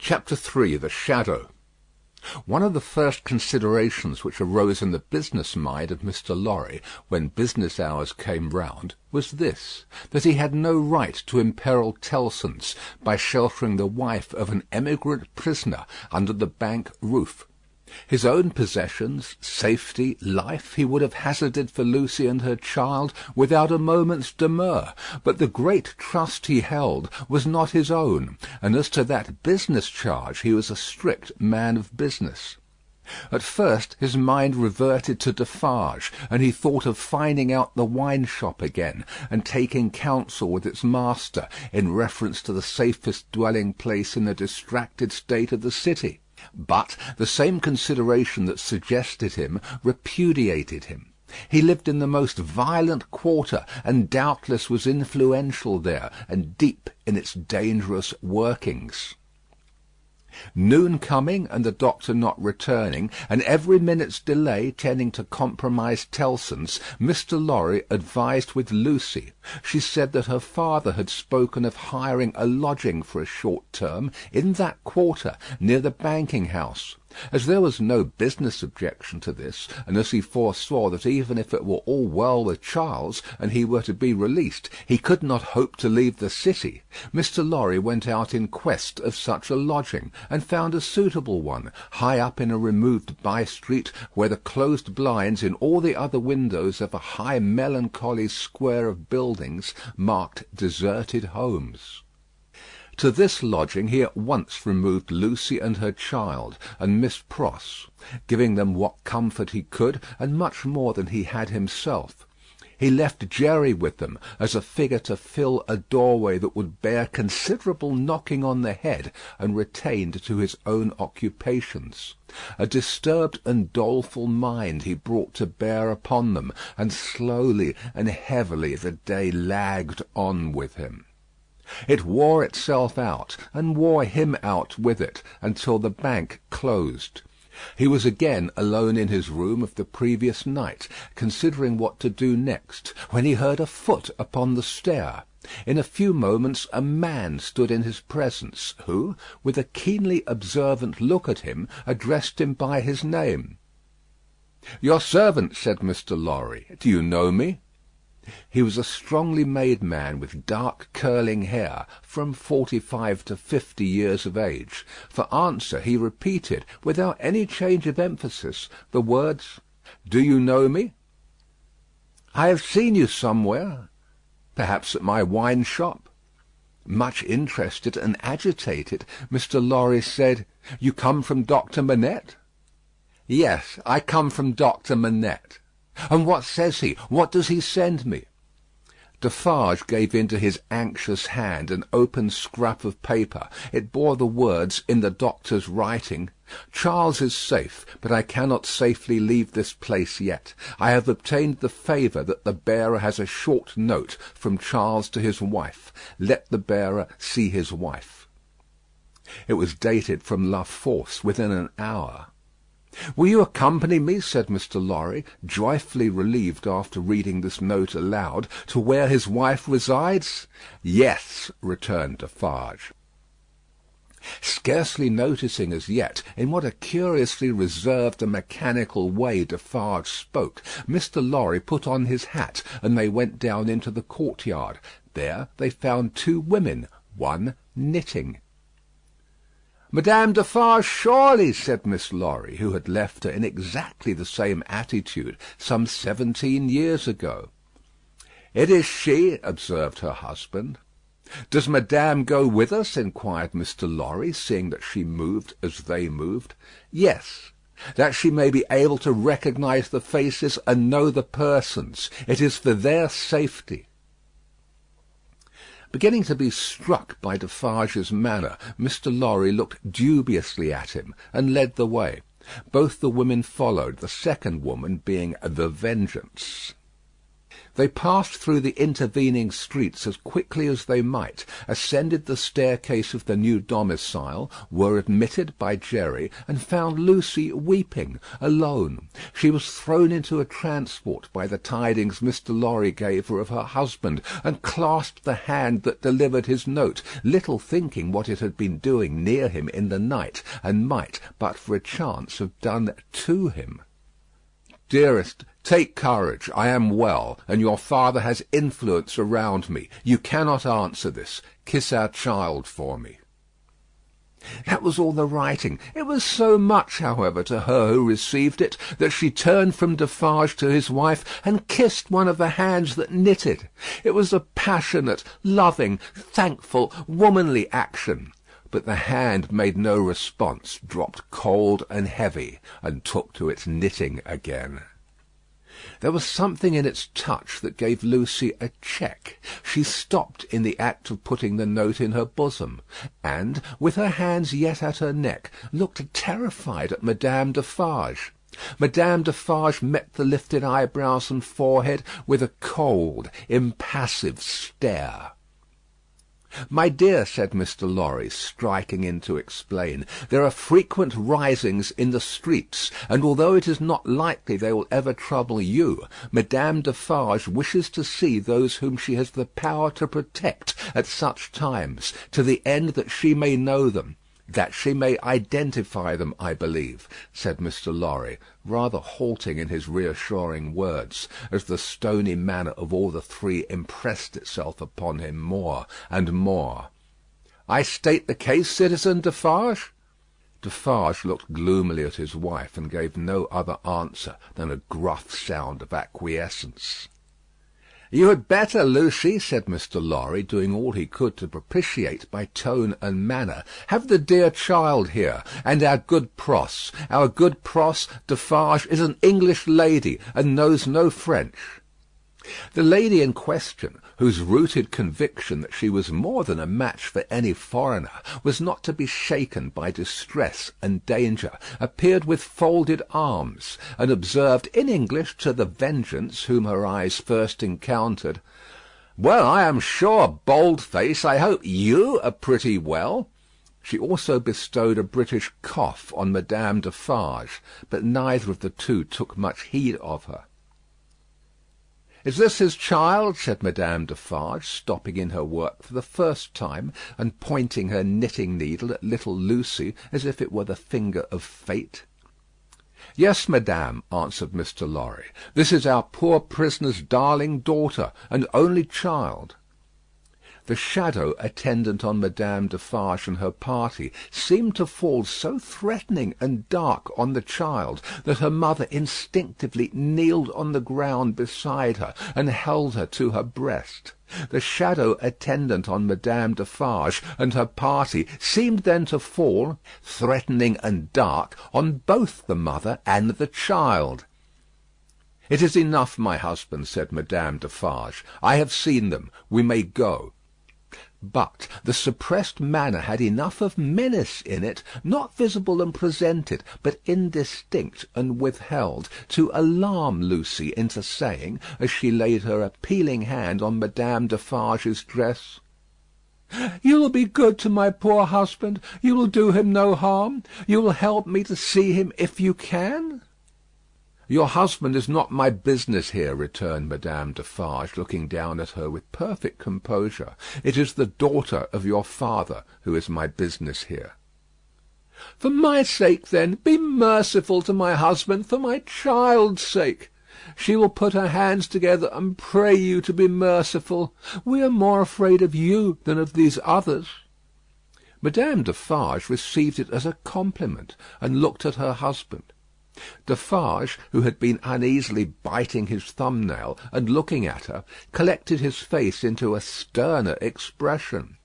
Chapter 3. The Shadow. One of the first considerations which arose in the business mind of Mr. Lorry, when business hours came round, was this: that he had no right to imperil Tellson's by sheltering the wife of an emigrant prisoner under the bank roof. His own possessions, safety, life, he would have hazarded for Lucy and her child without a moment's demur; but the great trust he held was not his own, and as to that business charge he was a strict man of business. At first his mind reverted to Defarge, and he thought of finding out the wine shop again, and taking counsel with its master in reference to the safest dwelling place in the distracted state of the city. But the same consideration that suggested him repudiated him. He lived in the most violent quarter, and doubtless was influential there, and deep in its dangerous workings. Noon coming, and the doctor not returning, and every minute's delay tending to compromise Tellson's, Mr. Lorry advised with Lucy. She said that her father had spoken of hiring a lodging for a short term in that quarter, near the banking house. As there was no business objection to this, and as he foresaw that even if it were all well with Charles, and he were to be released, he could not hope to leave the city, Mr. Lorry went out in quest of such a lodging, and found a suitable one, high up in a removed by-street, where the closed blinds in all the other windows of a high melancholy square of buildings marked deserted homes. To this lodging he at once removed Lucy and her child, and Miss Pross, giving them what comfort he could, and much more than he had himself. He left Jerry with them, as a figure to fill a doorway that would bear considerable knocking on the head, and retained to his own occupations. A disturbed and doleful mind he brought to bear upon them, and slowly and heavily the day lagged on with him. It wore itself out, and wore him out with it, until the bank closed. He was again alone in his room of the previous night, considering what to do next, when he heard a foot upon the stair. In a few moments a man stood in his presence, who, with a keenly observant look at him, addressed him by his name. "Your servant," said Mr. Lorry. "Do you know me?" He was a strongly made man with dark curling hair, from 45 to 50 years of age. For answer he repeated, without any change of emphasis, the words, "Do you know me?" "I have seen you somewhere." "Perhaps at my wine shop?" Much interested and agitated, Mr. Lorry said, "You come from Doctor Manette?" "Yes, I come from Doctor Manette." "And what says he? What does he send me?" Defarge gave into his anxious hand an open scrap of paper. It bore the words, in the doctor's writing, "Charles is safe, but I cannot safely leave this place yet. I have obtained the favour that the bearer has a short note from Charles to his wife. Let the bearer see his wife." It was dated from La Force within an hour. "Will you accompany me," said Mr. Lorry, joyfully relieved after reading this note aloud, "to where his wife resides?" "Yes," returned Defarge. Scarcely noticing as yet in what a curiously reserved and mechanical way Defarge spoke, Mr. Lorry put on his hat, and they went down into the courtyard. There they found two women, one knitting. "Madame Defarge, surely," said Miss Lorry, who had left her in exactly the same attitude some 17 years ago. "It is she," observed her husband. "Does madame go with us?" inquired Mr. Lorry, seeing that she moved as they moved. "Yes." "That she may be able to recognise the faces and know the persons. It is for their safety." Beginning to be struck by Defarge's manner, Mr. Lorry looked dubiously at him, and led the way. Both the women followed, the second woman being the Vengeance. They passed through the intervening streets as quickly as they might, ascended the staircase of the new domicile, were admitted by Jerry, and found Lucy weeping, alone. She was thrown into a transport by the tidings Mr. Lorry gave her of her husband, and clasped the hand that delivered his note, little thinking what it had been doing near him in the night, and might, but for a chance, have done to him. "Dearest, take courage. I am well, and your father has influence around me. You cannot answer this. Kiss our child for me." That was all the writing. It was so much, however, to her who received it, that she turned from Defarge to his wife and kissed one of the hands that knitted. It was a passionate, loving, thankful, womanly action. But the hand made no response, dropped cold and heavy, and took to its knitting again. There was something in its touch that gave Lucy a check. She stopped in the act of putting the note in her bosom, and, with her hands yet at her neck, looked terrified at Madame Defarge. Madame Defarge met the lifted eyebrows and forehead with a cold, impassive stare. "My dear," said Mr. Lorry, striking in to explain, "there are frequent risings in the streets, and although it is not likely they will ever trouble you, Madame Defarge wishes to see those whom she has the power to protect at such times, to the end that she may know them. That she may identify them, I believe," said Mr. Lorry, rather halting in his reassuring words, as the stony manner of all the three impressed itself upon him more and more. "I state the case, citizen Defarge?" Defarge looked gloomily at his wife, and gave no other answer than a gruff sound of acquiescence. "You had better, Lucy," said Mr. Lorry, doing all he could to propitiate by tone and manner, "have the dear child here, and our good Pross. Our good Pross Defarge is an English lady, and knows no French." The lady in question, whose rooted conviction that she was more than a match for any foreigner was not to be shaken by distress and danger, appeared with folded arms, and observed in English to the Vengeance, whom her eyes first encountered, "Well, I am sure, Boldface, I hope you are pretty well." She also bestowed a British cough on Madame Defarge, but neither of the two took much heed of her. "Is this his child?" said Madame Defarge, stopping in her work for the first time, and pointing her knitting needle at little Lucy as if it were the finger of fate. "Yes, madame," answered Mr. Lorry. "This is our poor prisoner's darling daughter, and only child." The shadow attendant on Madame Defarge and her party seemed to fall so threatening and dark on the child, that her mother instinctively kneeled on the ground beside her, and held her to her breast. The shadow attendant on Madame Defarge and her party seemed then to fall, threatening and dark, on both the mother and the child. "It is enough, my husband," said Madame Defarge. "I have seen them. We may go." But the suppressed manner had enough of menace in it, not visible and presented, but indistinct and withheld, to alarm Lucy into saying, as she laid her appealing hand on Madame Defarge's dress, "You will be good to my poor husband. You will do him no harm. You will help me to see him if you can." "Your husband is not my business here," returned Madame Defarge, looking down at her with perfect composure. "It is the daughter of your father who is my business here." "For my sake, then, be merciful to my husband, for my child's sake. She will put her hands together and pray you to be merciful. We are more afraid of you than of these others." Madame Defarge received it as a compliment, and looked at her husband. Defarge, who had been uneasily biting his thumbnail and looking at her, collected his face into a sterner expression.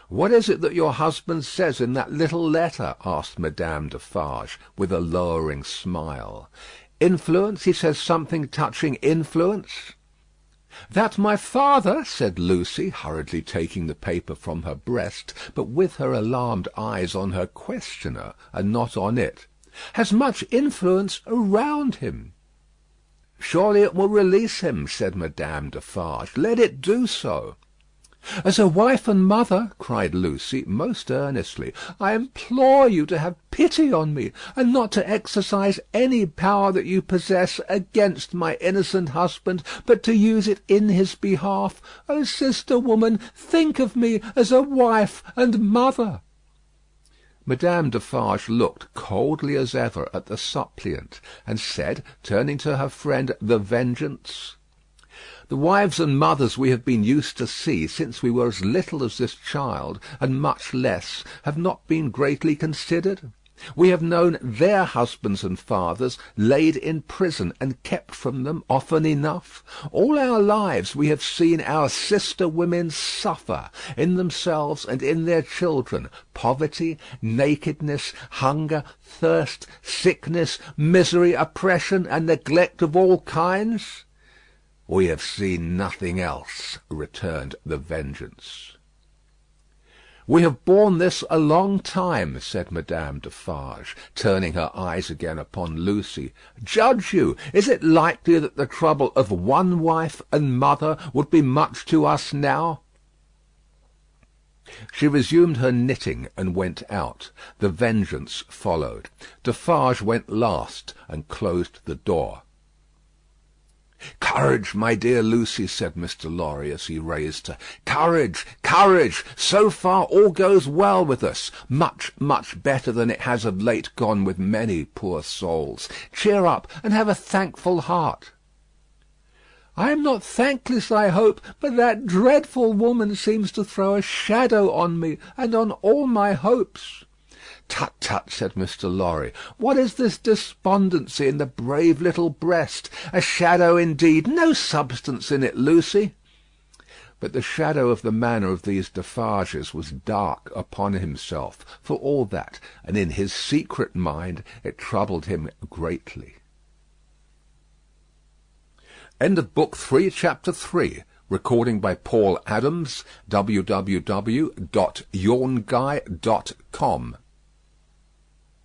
"What is it that your husband says in that little letter?" asked Madame Defarge, with a lowering smile. "Influence? He says something touching influence?" "That my father," said Lucy, hurriedly taking the paper from her breast, but with her alarmed eyes on her questioner and not on it, "has much influence around him." "Surely it will release him," said Madame Defarge. "Let it do so." "As a wife and mother," cried Lucy, most earnestly, "I implore you to have pity on me, and not to exercise any power that you possess against my innocent husband, but to use it in his behalf. O sister woman, think of me as a wife and mother." Madame Defarge looked coldly as ever at the suppliant, and said, turning to her friend the Vengeance, "The wives and mothers we have been used to see since we were as little as this child, and much less, have not been greatly considered. We have known their husbands and fathers laid in prison and kept from them often enough. All our lives we have seen our sister women suffer, in themselves and in their children, poverty, nakedness, hunger, thirst, sickness, misery, oppression, and neglect of all kinds." "We have seen nothing else," returned the Vengeance. "We have borne this a long time," said Madame Defarge, turning her eyes again upon Lucy. "Judge you, is it likely that the trouble of one wife and mother would be much to us now?" She resumed her knitting and went out. The Vengeance followed. Defarge went last and closed the door. "Courage, my dear Lucy," said Mr. Lorry, as he raised her. "Courage, courage! So far all goes well with us. Much, much better than it has of late gone with many poor souls. Cheer up, and have a thankful heart." "I am not thankless, I hope, but that dreadful woman seems to throw a shadow on me and on all my hopes." "Tut, tut," said Mr. Lorry. "What is this despondency in the brave little breast? A shadow indeed! No substance in it, Lucy." But the shadow of the manner of these Defarges was dark upon himself, for all that, and in his secret mind it troubled him greatly. End of Book 3, Chapter 3. Recording by Paul Adams. www.yawnguy.com